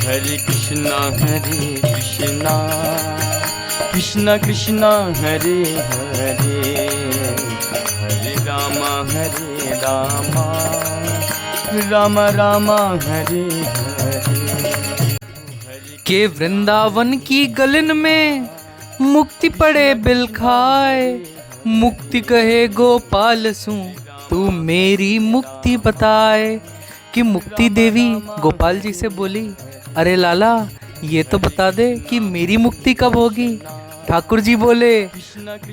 हरे कृष्णा कृष्णा कृष्णा हरे हरे, हरे रामा राम राम हरे हरे। के वृंदावन की गलन में मुक्ति पड़े बिल खाए, मुक्ति कहे गोपाल सू तू मेरी मुक्ति बताए। कि मुक्ति देवी गोपाल जी से बोली, अरे लाला ये तो बता दे कि मेरी मुक्ति कब होगी। ठाकुर जी बोले,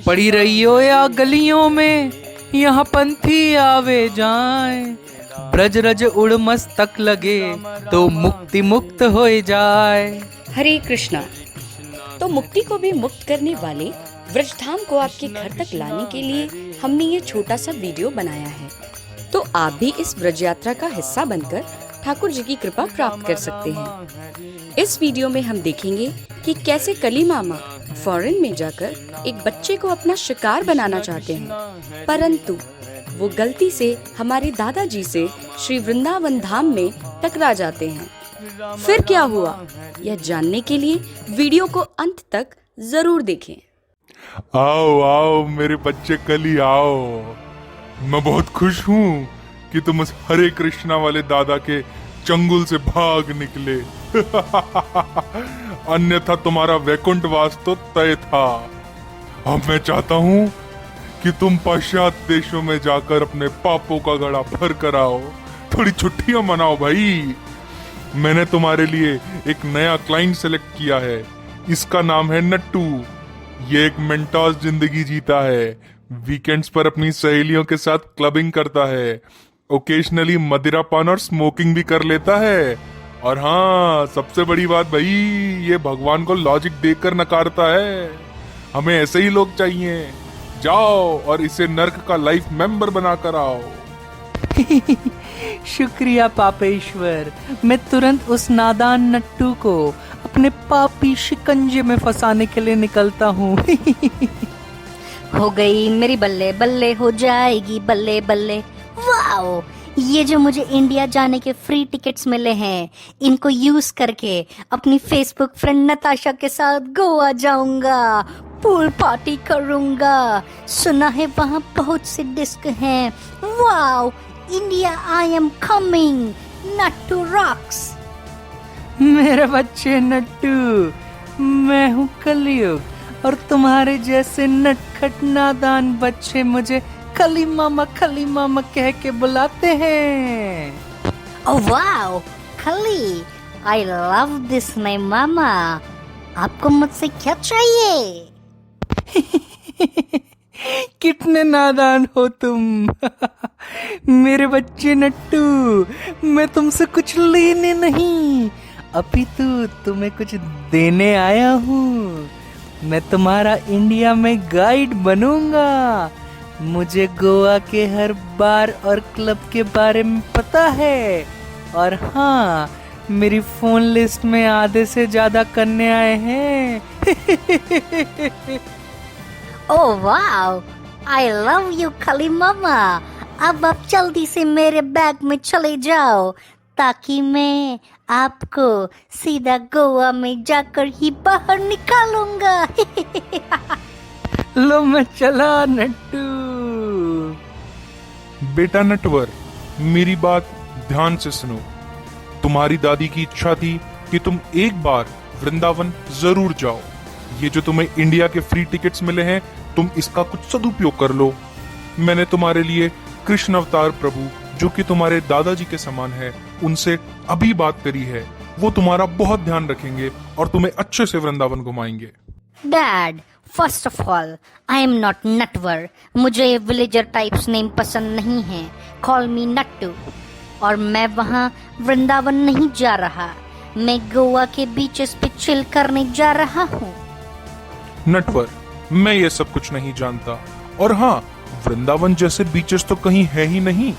पड़ी रही हो या गलियों में, यहाँ पंथी आवे जाए, ब्रज रज उड़ मस्तक लगे तो मुक्ति मुक्त हो जाए। हरे कृष्णा। तो मुक्ति को भी मुक्त करने वाले व्रजधाम को आपके घर तक लाने के लिए हमने ये छोटा सा वीडियो बनाया है। तो आप भी इस व्रज यात्रा का हिस्सा बनकर ठाकुर जी की कृपा प्राप्त कर सकते हैं। इस वीडियो में हम देखेंगे कि कैसे कली मामा फॉरेन में जाकर एक बच्चे को अपना शिकार बनाना चाहते हैं, परंतु वो गलती से हमारे दादाजी से श्री वृंदावन धाम में टकरा जाते हैं। फिर क्या हुआ, यह जानने के लिए वीडियो को अंत तक जरूर देखें। आओ आओ मेरे बच्चे कली आओ, मैं बहुत खुश हूँ कि तुम उस हरे कृष्णा वाले दादा के चंगुल से भाग निकले। अन्यथा तुम्हारा वैकुंठ वास तो तय था। अब मैं चाहता हूँ कि तुम पाश्चात्य देशों में जाकर अपने पापों का घड़ा भर कर आओ, थोड़ी छुट्टियां मनाओ भाई। मैंने तुम्हारे लिए एक नया क्लाइंट सेलेक्ट किया है, इसका नाम है नट्टू। ये एक मेंटोस जिंदगी जीता है, वीकेंड्स पर अपनी सहेलियों के साथ क्लबिंग करता है, ओकेजनली मदिरा पान और स्मोकिंग भी कर लेता है, और हाँ सबसे बड़ी बात भाई, ये भगवान को लॉजिक देकर नकारता है। हमें ऐसे ही लोग चाहिए। जाओ और इसे नर्क का लाइफ मेंबर बनाकर आओ। शुक्रिया पापेश्वर, मैं तुरंत उस नादान नट्टू को अपने पापी शिकंजे में फंसाने के लिए निकलता हूँ। हो गई मेरी बल्ले बल्ले, हो जाएगी बल्ले बल्ले। वाओ, ये जो मुझे इंडिया जाने के फ्री टिकट्स मिले हैं, इनको यूज करके अपनी फेसबुक फ्रेंड नताशा के साथ गोवा जाऊंगा, पूल पार्टी करूंगा। सुना है वहाँ बहुत से डिस्क हैं। Wow, India I am coming, Nattu rocks. मेरे बच्चे नट्टू, मैं हूँ कलयुग और तुम्हारे जैसे नटखट नादान बच्चे मुझे कली मामा कह के बुलाते हैं। ओह वाओ, कली, आई लव दिस नेम मामा। आपको मुझसे क्या चाहिए? कितने नादान हो तुम। मेरे बच्चे नट्टू, मैं तुमसे कुछ लेने नहीं, अपितु तुम्हें कुछ देने आया हूँ। मैं तुम्हारा इंडिया में गाइड बनूंगा। मुझे गोवा के हर बार और क्लब के बारे में पता है, और हाँ, मेरी फोन लिस्ट में आधे से ज्यादा करने आए हैं। Oh wow, I love you कली मामा। अब आप जल्दी से मेरे बैग में चले जाओ, ताकि मैं आपको सीधा गोवा में जाकर ही बाहर निकालूंगा। लो मैं चला नट्टू। बेटा नटवर, मेरी बात ध्यान से सुनो। तुम्हारी दादी की इच्छा थी कि तुम एक बार वृंदावन जरूर जाओ। ये जो तुम्हें इंडिया के फ्री टिकट्स मिले हैं, तुम इसका कुछ सदुपयोग कर लो। मैंने तुम्हारे लिए कृष्ण अवतार प्रभु, जो कि तुम्हारे दादाजी के समान है, उनसे अभी बात करी है। वो तुम्हारा बहुत ध्यान रखेंगे और तुम्हें अच्छे से वृंदावन घुमाएंगे। Dad, first of all, I am not Natwar. मुझे ये विलेजर टाइप्स नेम पसंद नहीं है। कॉल मी नट्टू। और मैं वहाँ वृंदावन नहीं जा रहा, मैं गोवा के बीचेस पे चिल करने जा रहा हूँ। नटवर, मैं ये सब कुछ नहीं जानता, और हाँ, वृंदावन जैसे बीचेस तो कहीं है ही नहीं।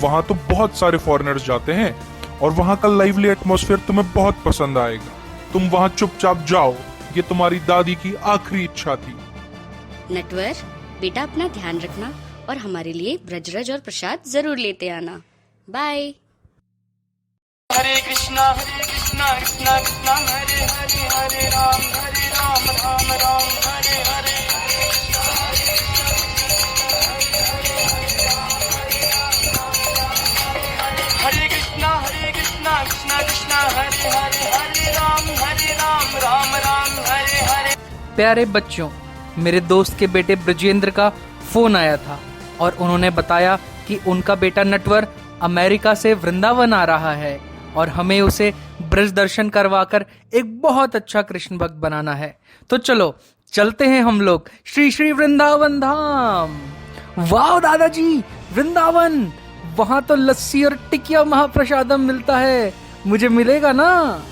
वहाँ तो बहुत सारे फॉरेनर्स जाते हैं, और वहाँ का लाइवली एटमॉस्फेयर तुम्हें बहुत पसंद आएगा। तुम वहाँ चुपचाप जाओ, ये तुम्हारी दादी की आखिरी इच्छा थी। नटवर, बेटा अपना ध्यान रखना और हमारे लिए ब्रजरज और प्रसाद जरूर लेते आना। बाय। हरे कृष्णा कृष्णा कृष्णा कृष्णा हरे हरे हरे राम राम राम हरे हरे। हरे कृष्णा कृष्णा कृष्णा हरे हरे हरे राम राम हरे हरे। प्यारे बच्चों, मेरे दोस्त के बेटे ब्रजेंद्र का फोन आया था और उन्होंने बताया कि उनका बेटा नटवर अमेरिका से वृंदावन आ रहा है और हमें उसे ब्रज दर्शन करवाकर एक बहुत अच्छा कृष्ण भक्त बनाना है। तो चलो चलते हैं हम लोग श्री श्री वृंदावन धाम। वाह दादाजी, वृंदावन, वहां तो लस्सी और टिकिया महाप्रसादम मिलता है, मुझे मिलेगा ना?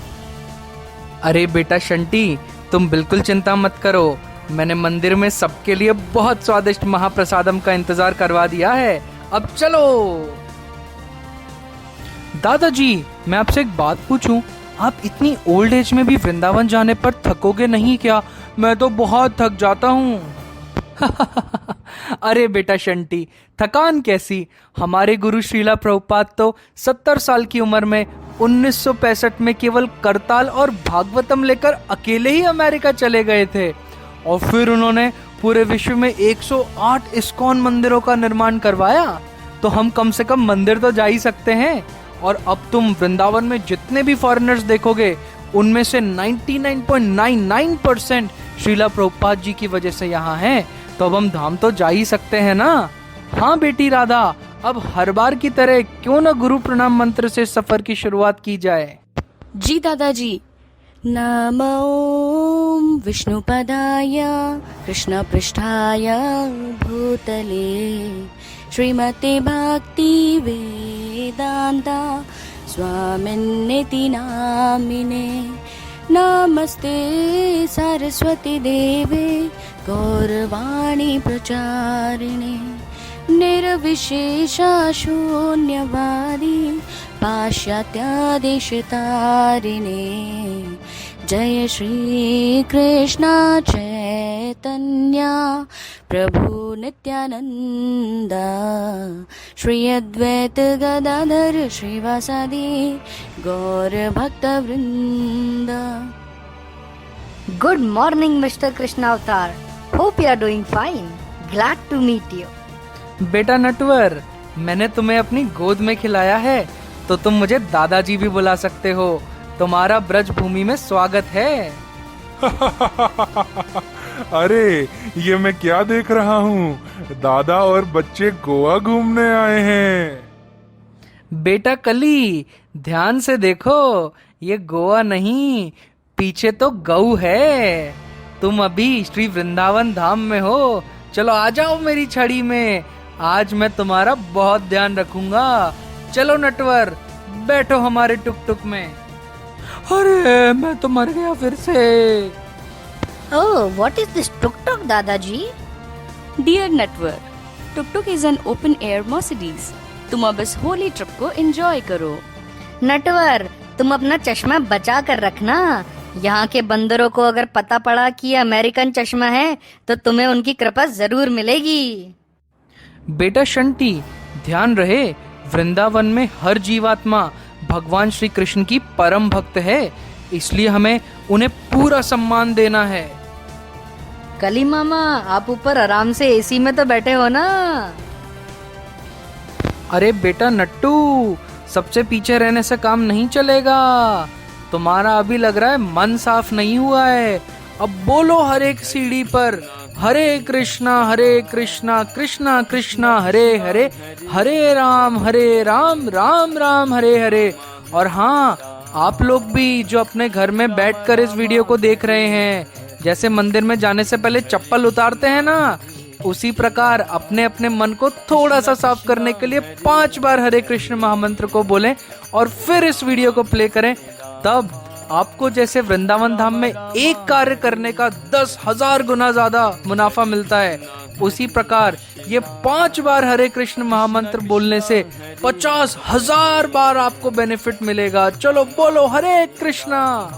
अरे बेटा शंटी, तुम बिल्कुल चिंता मत करो, मैंने मंदिर में सबके लिए बहुत स्वादिष्ट महाप्रसादम का इंतजार करवा दिया है। अब चलो। दादाजी, मैं आपसे एक बात पूछूं, आप इतनी ओल्ड एज में भी वृंदावन जाने पर थकोगे नहीं क्या? मैं तो बहुत थक जाता हूँ। अरे बेटा शंटी, थकान कैसी, हमारे गुरु श्रीला प्रभुपाद तो 70 साल की उम्र में 1965 में केवल करताल और भागवतम लेकर अकेले ही अमेरिका चले गए थे और फिर उन्होंने पूरे विश्व में 108 इस्कॉन मंदिरों का निर्माण करवाया। तो हम कम से कम मंदिर तो जा ही सकते हैं। और अब तुम वृंदावन में जितने भी फॉरेनर्स देखोगे उनमें से 99.99% श्रीला प्रभुपाद जी की वजह से यहाँ हैं। तो अब हम धाम तो जा ही सकते हैं ना? हाँ बेटी राधा, अब हर बार की तरह क्यों न गुरु प्रणाम मंत्र से सफर की शुरुआत की जाए। जी दादाजी। नमो विष्णुपदाय कृष्णपृष्ठाय भूतले श्रीमते भक्ति वेदांता स्वामिन्निति नामिने। नमस्ते सरस्वती देवे गौरवाणी प्रचारिणे निर्विशेषा शून्यवादी पाश्चात्यादेशतारिणे। जय श्री कृष्ण चैतन्य प्रभु नित्यानंद श्री अद्वैत गदाधर श्रीवासादि गौर भक्त वृंद। Good morning, Mr. Krishna Avatar. Hope you are doing fine. Glad to meet you. बेटा नटवर, मैंने तुम्हें अपनी गोद में खिलाया है तो तुम मुझे दादाजी भी बुला सकते हो। तुम्हारा ब्रज भूमि में स्वागत है। अरे ये मैं क्या देख रहा हूँ, दादा और बच्चे गोवा घूमने आए हैं। बेटा कली, ध्यान से देखो, ये गोवा नहीं, पीछे तो गऊ है। तुम अभी श्री वृंदावन धाम में हो। चलो आ जाओ मेरी छड़ी में, आज मैं तुम्हारा बहुत ध्यान रखूंगा। चलो नटवर, बैठो हमारे टुक टुक में। अरे मैं तो मर गया फिर से। Oh, what is this tuk-tuk, Dadaji? Dear Natwar, tuk tuk is an open air Mercedes. तुम अब इस होली ट्रिप को एंजॉय करो। नटवर, तुम अपना चश्मा बचा कर रखना। यहाँ के बंदरों को अगर पता पड़ा कि ये अमेरिकन चश्मा है तो तुम्हें उनकी कृपा जरूर मिलेगी। बेटा शंटी, ध्यान रहे, वृंदावन में हर जीवात्मा भगवान श्री कृष्ण की परम भक्त है, इसलिए हमें उन्हें पूरा सम्मान देना है। कली मामा, आप ऊपर आराम से एसी में तो बैठे हो ना? अरे बेटा नट्टू, सबसे पीछे रहने से काम नहीं चलेगा। तुम्हारा अभी लग रहा है मन साफ नहीं हुआ है। अब बोलो हर एक सीढ़ी पर हरे कृष्णा कृष्णा कृष्णा हरे हरे, हरे राम राम राम हरे हरे। और हाँ, आप लोग भी जो अपने घर में बैठकर इस वीडियो को देख रहे हैं, जैसे मंदिर में जाने से पहले चप्पल उतारते हैं ना, उसी प्रकार अपने अपने मन को थोड़ा सा साफ करने के लिए 5 बार हरे कृष्ण महामंत्र को बोलें और फिर इस वीडियो को प्ले करें। तब आपको जैसे वृंदावन धाम में एक कार्य करने का 10,000 गुना ज्यादा मुनाफा मिलता है, उसी प्रकार ये 5 बार हरे कृष्ण महामंत्र बोलने से 50,000 बार आपको बेनिफिट मिलेगा। चलो बोलो हरे कृष्णा।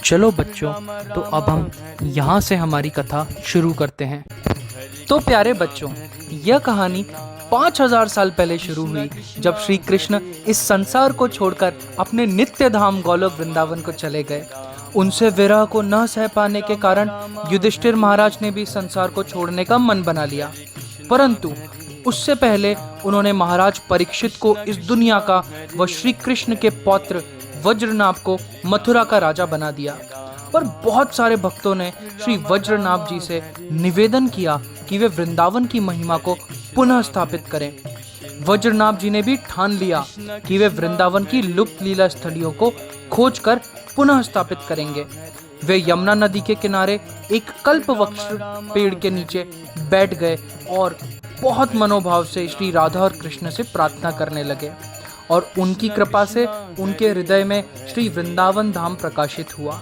चलो बच्चों, तो अब हम यहाँ से हमारी कथा शुरू करते हैं। तो प्यारे बच्चों, यह कहानी 5000 साल पहले शुरू हुई, जब श्री कृष्ण इस संसार को छोड़कर अपने नित्य धाम गोलोक वृंदावन को चले गए। उनसे विरह को न सह पाने के कारण युधिष्ठिर महाराज ने भी संसार को छोड़ने का मन बना लिया, परंतु उससे पहले उन्होंने महाराज परीक्षित को इस दुनिया का व श्री कृष्ण के पौत्र वज्रनाभ को मथुरा का राजा बना दिया। पर बहुत सारे भक्तों ने श्री वज्रनाभ जी से निवेदन किया कि वे वृंदावन की महिमा को पुनः स्थापित करें। वज्रनाभ जी ने भी ठान लिया कि वे वृंदावन की लुप्त लीला स्थलियों को खोजकर पुनः स्थापित करेंगे। वे यमुना नदी के किनारे एक कल्प वृक्ष पेड़ के नीचे बैठ गए और बहुत मनोभाव से श्री राधा और कृष्ण से प्रार्थना करने लगे, और उनकी कृपा से उनके हृदय में श्री वृंदावन धाम प्रकाशित हुआ।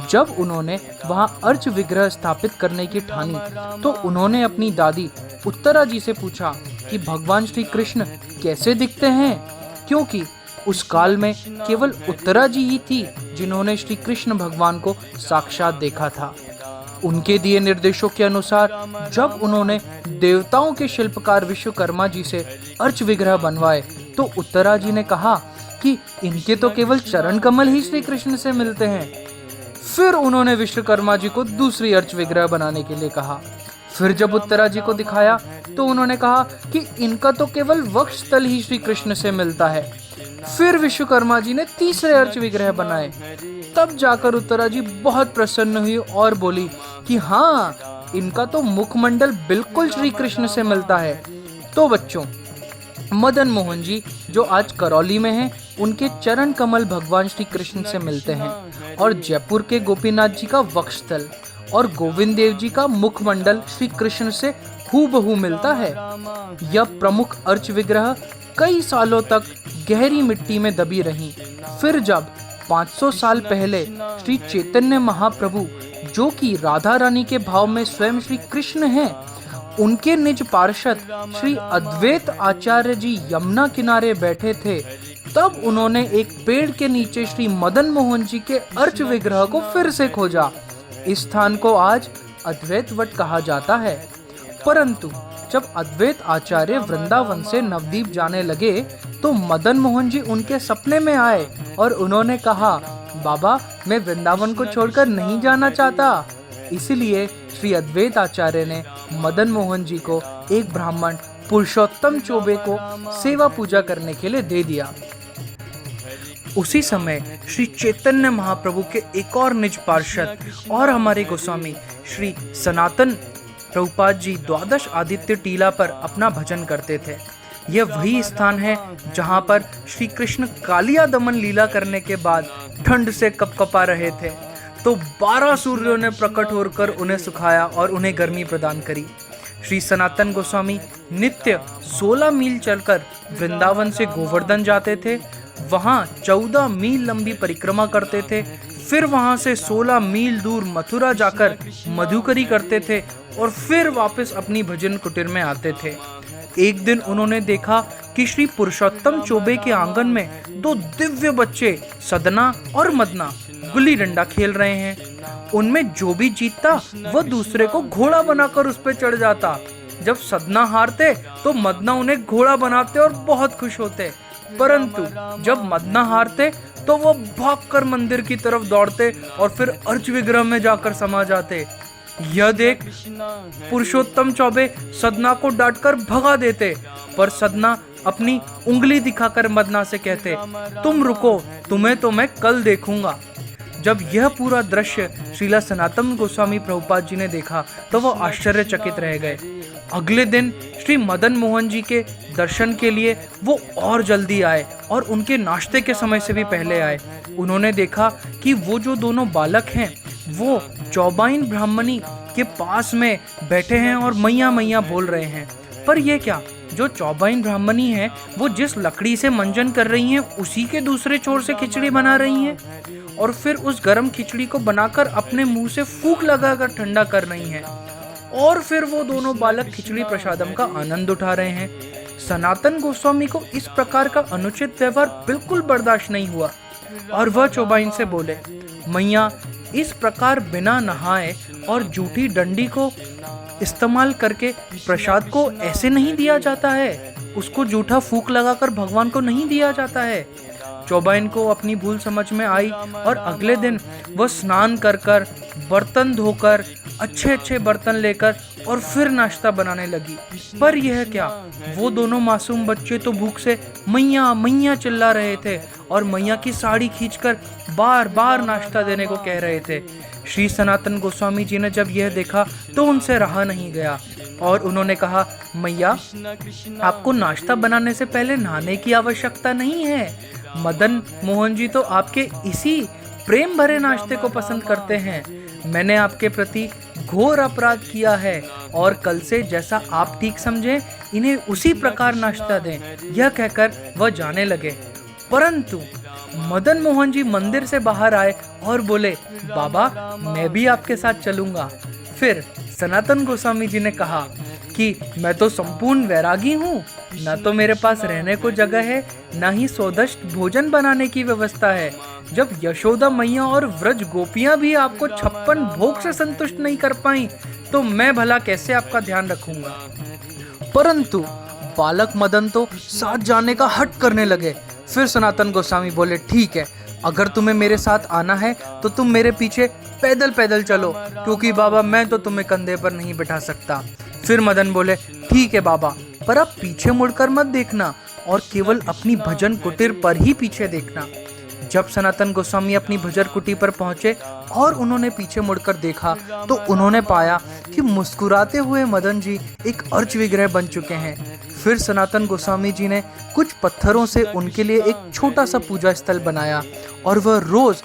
जब उन्होंने वहां अर्च विग्रह स्थापित करने की ठानी तो उन्होंने अपनी दादी उत्तरा जी से पूछा कि भगवान श्री कृष्ण कैसे दिखते हैं, क्योंकि उस काल में केवल उत्तरा जी ही थी जिन्होंने श्री कृष्ण भगवान को साक्षात देखा था। उनके दिए निर्देशों के अनुसार जब उन्होंने देवताओं के शिल्पकार विश्वकर्मा जी से अर्च विग्रह बनवाए तो उत्तरा जी ने कहा कि इनके तो केवल चरण कमल ही श्री कृष्ण से मिलते हैं। फिर उन्होंने विश्वकर्मा जी को दूसरी अर्च विग्रह बनाने के लिए कहा। फिर जब उत्तरा जी को दिखाया तो उन्होंने कहा कि इनका तो केवल वक्ष तल ही श्री कृष्ण से मिलता है। फिर विश्वकर्मा जी ने तीसरे अर्च विग्रह बनाए। तब जाकर उत्तरा जी बहुत प्रसन्न हुई और बोली कि हाँ, इनका तो मुखमंडल बिल्कुल श्री कृष्ण से मिलता है। तो बच्चों, मदन मोहन जी जो आज करौली में हैं, उनके चरण कमल भगवान श्री कृष्ण से मिलते हैं, और जयपुर के गोपीनाथ जी का वक्षस्थल और गोविंद देव जी का मुखमंडल श्री कृष्ण से हूबहू मिलता है। यह प्रमुख अर्च विग्रह कई सालों तक गहरी मिट्टी में दबी रहीं। फिर जब 500 साल पहले श्री चैतन्य महाप्रभु, जो कि राधा रानी के भाव में स्वयं श्री कृष्ण हैं, उनके निज पार्षद श्री अद्वैत आचार्य जी यमुना किनारे बैठे थे, तब उन्होंने एक पेड़ के नीचे श्री मदन मोहन जी के अर्च विग्रह को फिर से खोजा। इस स्थान को आज अद्वैत वट कहा जाता है। परंतु जब अद्वैत आचार्य वृंदावन से नवदीप जाने लगे तो मदन मोहन जी उनके सपने में आए और उन्होंने कहा, बाबा, मैं वृंदावन को छोड़कर नहीं जाना चाहता। इसलिए श्री अद्वैत आचार्य ने मदन मोहन जी को एक ब्राह्मण पुरुषोत्तम चौबे को सेवा पूजा करने के लिए दे दिया। उसी समय श्री चैतन्य महाप्रभु के एक और निज पार्षद और हमारे गोस्वामी श्री सनातन प्रभुपाद जी द्वादश आदित्य टीला पर अपना भजन करते थे। यह वही स्थान है जहां पर श्री कृष्ण कालिया दमन लीला करने के बाद ठंड से कपकपा रहे थे, तो 12 सूर्यों ने प्रकट होकर उन्हें सुखाया और उन्हें गर्मी प्रदान करी। श्री सनातन गोस्वामी नित्य 16 मील चलकर वृंदावन से गोवर्धन जाते थे, वहां 14 मील लंबी परिक्रमा करते थे, फिर वहां से 16 मील दूर मथुरा जाकर मधुकरी करते थे और फिर वापस अपनी भजन कुटीर में आते थे। एक दिन उन्होंने देखा कि श्री पुरुषोत्तम चौबे के आंगन में 2 दिव्य बच्चे सदना और मदना गुल्ली डंडा खेल रहे हैं। उनमें जो भी जीतता वह दूसरे को घोड़ा बनाकर उस पर चढ़ जाता। जब सदना हारते तो मदना उन्हें घोड़ा बनाते और बहुत खुश होते, परंतु जब मदना हारते तो वो भागकर मंदिर की तरफ दौड़ते और फिर अर्च विग्रह में जाकर समा जाते। यह देख पुरुषोत्तम चौबे सदना को डांटकर भगा देते, पर सदना अपनी उंगली दिखाकर मदना से कहते, तुम रुको, तुम्हें तो मैं कल देखूंगा। जब यह पूरा दृश्य श्रीला सनातन गोस्वामी प्रभुपाद जी ने देखा तो वो आश्चर्यचकित रह गए। अगले दिन श्री मदन मोहन जी के दर्शन के लिए वो और जल्दी आए और उनके नाश्ते के समय से भी पहले आए। उन्होंने देखा कि वो जो दोनों बालक हैं वो चौबाइन ब्राह्मणी के पास में बैठे हैं और मैया मैया बोल रहे हैं। पर ये क्या, जो चौबाइन ब्राह्मणी है वो जिस लकड़ी से मंजन कर रही हैं उसी के दूसरे छोर से खिचड़ी बना रही हैं और फिर उस गर्म खिचड़ी को बनाकर अपने मुंह से फूंक लगाकर ठंडा कर रही हैं, और फिर वो दोनों बालक खिचड़ी प्रसादम का आनंद उठा रहे हैं। सनातन गोस्वामी को इस प्रकार का अनुचित व्यवहार बिल्कुल बर्दाश्त नहीं हुआ और वह चौबाइन से बोले, मैया, इस प्रकार बिना नहाए और जूठी डंडी को इस्तेमाल करके प्रसाद को ऐसे नहीं दिया जाता है, उसको जूठा फूंक लगाकर भगवान को नहीं दिया जाता है। चौबाइन को अपनी भूल समझ में आई और अगले दिन वह स्नान कर कर, बर्तन धोकर, अच्छे अच्छे बर्तन लेकर और फिर नाश्ता बनाने लगी। पर यह क्या, वो दोनों मासूम बच्चे तो भूख से मैया मैया चिल्ला रहे थे और मैया की साड़ी खींचकर बार बार नाश्ता देने को कह रहे थे। श्री सनातन गोस्वामी जी ने जब यह देखा तो उनसे रहा नहीं गया और उन्होंने कहा, मैया आपको नाश्ता बनाने से पहले नहाने की आवश्यकता नहीं है। मदन मोहन जी तो आपके इसी प्रेम भरे नाश्ते को पसंद करते हैं। मैंने आपके प्रति घोर अपराध किया है और कल से जैसा आप ठीक समझें इन्हें उसी प्रकार नाश्ता दें। यह कहकर वह जाने लगे। परंतु मदन मोहन जी मंदिर से बाहर आए और बोले, बाबा मैं भी आपके साथ चलूंगा। फिर सनातन गोस्वामी जी ने कहा कि मैं तो संपूर्ण वैरागी हूँ, न तो मेरे पास रहने को जगह है, न ही सोदष्ट भोजन बनाने की व्यवस्था है। जब यशोदा मैया और व्रज गोपियां भी आपको 56 भोग से संतुष्ट नहीं कर पाई तो मैं भला कैसे आपका ध्यान रखूंगा। परंतु बालक मदन तो साथ जाने का हट करने लगे। फिर सनातन गोस्वामी बोले, ठीक है, अगर तुम्हें मेरे साथ आना है तो तुम मेरे पीछे पैदल पैदल चलो, क्योंकि बाबा मैं तो तुम्हें कंधे पर नहीं बिठा सकता। फिर मदन बोले, ठीक है बाबा, पर अब पीछे मुड़कर मत देखना और केवल अपनी भजन कुटीर पर ही पीछे देखना। जब सनातन गोस्वामी अपनी भजन कुटी पर पहुंचे और उन्होंने पीछे मुड़कर देखा तो उन्होंने पाया कि मुस्कुराते हुए मदन जी एक अर्च विग्रह बन चुके हैं। फिर सनातन गोस्वामी जी ने कुछ पत्थरों से उनके लिए एक छोटा सा पूजा स्थल बनाया और वह रोज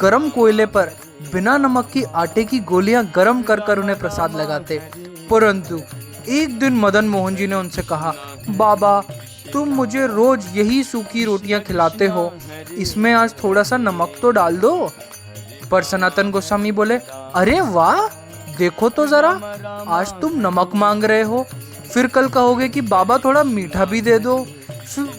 गरम कोयले पर बिना नमक की आटे की गोलियां गरम कर कर उन्हें प्रसाद लगाते। परंतु एक दिन मदन मोहन जी ने उनसे कहा, बाबा तुम मुझे रोज यही सूखी रोटियां खिलाते हो, इसमें आज थोड़ा सा नमक तो डाल दो। पर सनातन गोस्वामी बोले, अरे वाह, देखो तो जरा, आज तुम नमक मांग रहे हो, फिर कल कहोगे कि बाबा थोड़ा मीठा भी दे दो।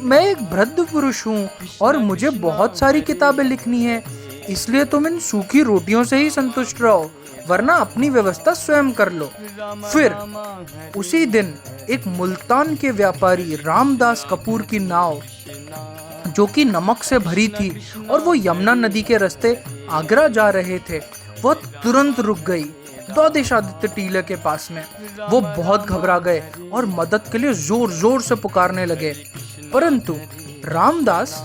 मैं एक वृद्ध पुरुष हूँ और मुझे बहुत सारी किताबें लिखनी है, इसलिए तुम इन सूखी रोटियों से ही संतुष्ट रहो, वरना अपनी व्यवस्था स्वयं कर लो। फिर उसी दिन एक मुल्तान के व्यापारी रामदास कपूर की नाव, जो कि नमक से भरी थी और वो यमुना नदी के रास्ते आगरा जा रहे थे, वह तुरंत रुक गई द्वादशादित्य टीले के पास में। वो बहुत घबरा गए और मदद के लिए जोर जोर से पुकारने लगे। परंतु रामदास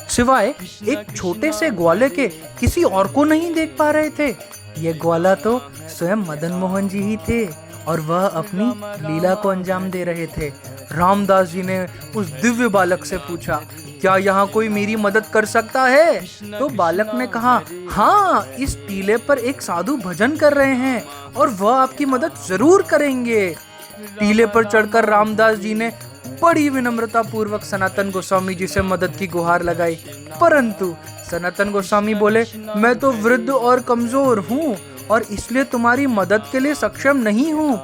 सिवाय एक छोटे से ग्वाले के किसी और को नहीं देख पा रहे थे। ये ग्वाला तो स्वयं मदन मोहन जी ही थे और वह अपनी लीला को अंजाम दे रहे थे। रामदास जी ने उस दिव्य बालक से पूछा, क्या यहाँ कोई मेरी मदद कर सकता है? तो बालक ने कहा, हाँ, इस टीले पर एक साधु भजन कर रहे हैं और वह आपकी मदद जरूर करेंगे। टीले पर चढ़कर रामदास जी ने बड़ी विनम्रता पूर्वक सनातन गोस्वामी जी से मदद की गुहार लगाई। परंतु सनातन गोस्वामी बोले, मैं तो वृद्ध और कमजोर हूँ और इसलिए तुम्हारी मदद के लिए सक्षम नहीं हूँ,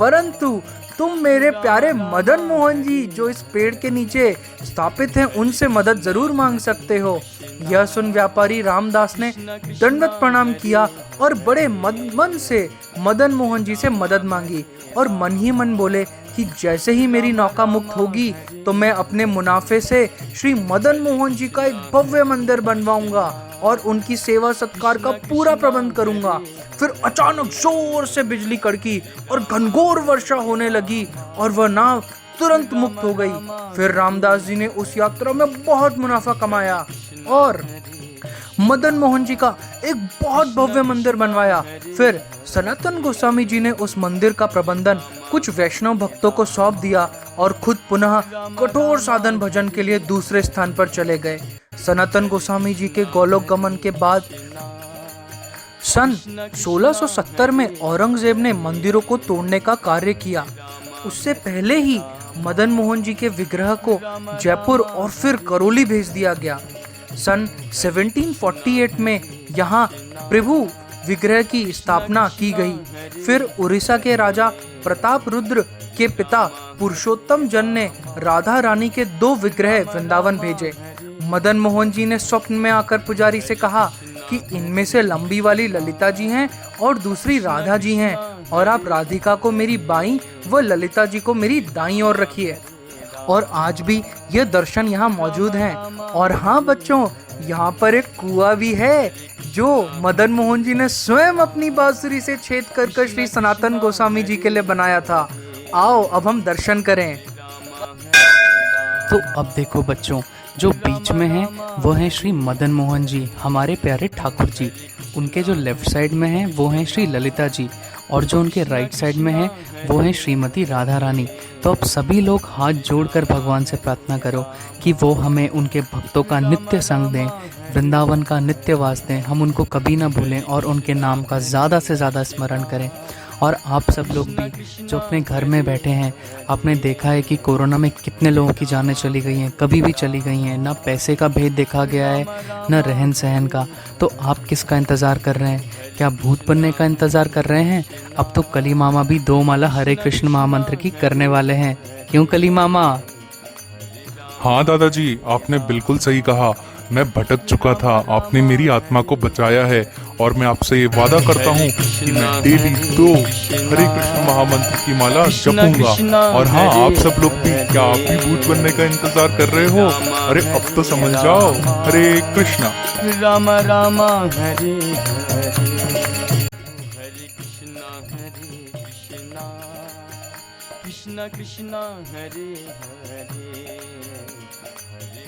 परंतु तुम मेरे प्यारे मदन मोहन जी जो इस पेड़ के नीचे स्थापित हैं उनसे मदद जरूर मांग सकते हो। यह सुन व्यापारी रामदास ने दंडवत प्रणाम किया और बड़े मन से मदन मोहन जी से मदद मांगी और मन ही मन बोले कि जैसे ही मेरी नौका मुक्त होगी तो मैं अपने मुनाफे से श्री मदन मोहन जी का एक भव्य मंदिर बनवाऊंगा और उनकी सेवा सत्कार का पूरा प्रबंध करूंगा। फिर अचानक जोर से बिजली कड़की और घनघोर वर्षा होने लगी और वह नाव तुरंत मुक्त हो गई। फिर रामदास जी ने उस यात्रा में बहुत मुनाफा कमाया और मदन मोहन जी का एक बहुत भव्य मंदिर बनवाया। फिर सनातन गोस्वामी जी ने उस मंदिर का प्रबंधन कुछ वैष्णव भक्तों को सौंप दिया और खुद पुनः कठोर साधन भजन के लिए दूसरे स्थान पर चले गए। सनातन गोस्वामी जी के गोलोक गमन के बाद सन 1670 में औरंगजेब ने मंदिरों को तोड़ने का कार्य किया। उससे पहले ही मदन मोहन जी के विग्रह को जयपुर और फिर करौली भेज दिया गया। सन 1748 में यहाँ प्रभु विग्रह की स्थापना की गई। फिर उड़ीसा के राजा प्रताप रुद्र के पिता पुरुषोत्तम जन ने राधा रानी के 2 विग्रह वृंदावन भेजे। मदन मोहन जी ने स्वप्न में आकर पुजारी से कहा कि इनमें से लंबी वाली ललिता जी हैं और दूसरी राधा जी हैं और आप राधिका को मेरी बाईं व ललिता जी को मेरी दाईं ओर रखिए। और आज भी ये दर्शन यहाँ मौजूद हैं। और हाँ बच्चों, यहाँ पर एक कुआं भी है जो मदन मोहन जी ने स्वयं अपनी बांसुरी से छेद कर श्री सनातन गोस्वामी जी के लिए बनाया था। आओ अब हम दर्शन करें। तो अब देखो बच्चों, जो बीच में है वो है श्री मदन मोहन जी, हमारे प्यारे ठाकुर जी। उनके जो लेफ्ट साइड में है वो है श्री ललिता जी, और जो उनके राइट साइड में है वो है श्रीमती राधा रानी। तो अब सभी लोग हाथ जोड़कर भगवान से प्रार्थना करो कि वो हमें उनके भक्तों का नित्य संग दें, वृंदावन का नित्य वास दें, हम उनको कभी ना भूलें और उनके नाम का ज़्यादा से ज़्यादा स्मरण करें। और आप सब लोग भी जो अपने घर में बैठे हैं, आपने देखा है कि कोरोना में कितने लोगों की जानें चली गई हैं, कभी भी चली गई हैं। ना पैसे का भेद देखा गया है, ना रहन सहन का। तो आप किसका इंतज़ार कर रहे हैं? क्या भूत बनने का इंतज़ार कर रहे हैं? अब तो कली मामा भी 2 माला हरे कृष्ण महामंत्र की करने वाले हैं। क्यों कली मामा? हाँ दादाजी, आपने बिल्कुल सही कहा। मैं भटक चुका था, आपने मेरी आत्मा को बचाया है। और मैं आपसे ये वादा करता हूँ कि मैं डेली 2 हरे कृष्ण महामंत्र की माला जपूंगा। और हाँ, आप सब लोग भी, क्या आप भी भूत बनने का इंतजार कर रहे हो? अरे अब तो समझ जाओ। हरे कृष्णा राम राम हरे हरे, हरे कृष्णा कृष्णा कृष्णा हरे हरे, हरे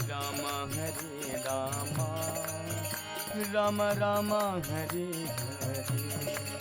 राम राम राम हरे हरे।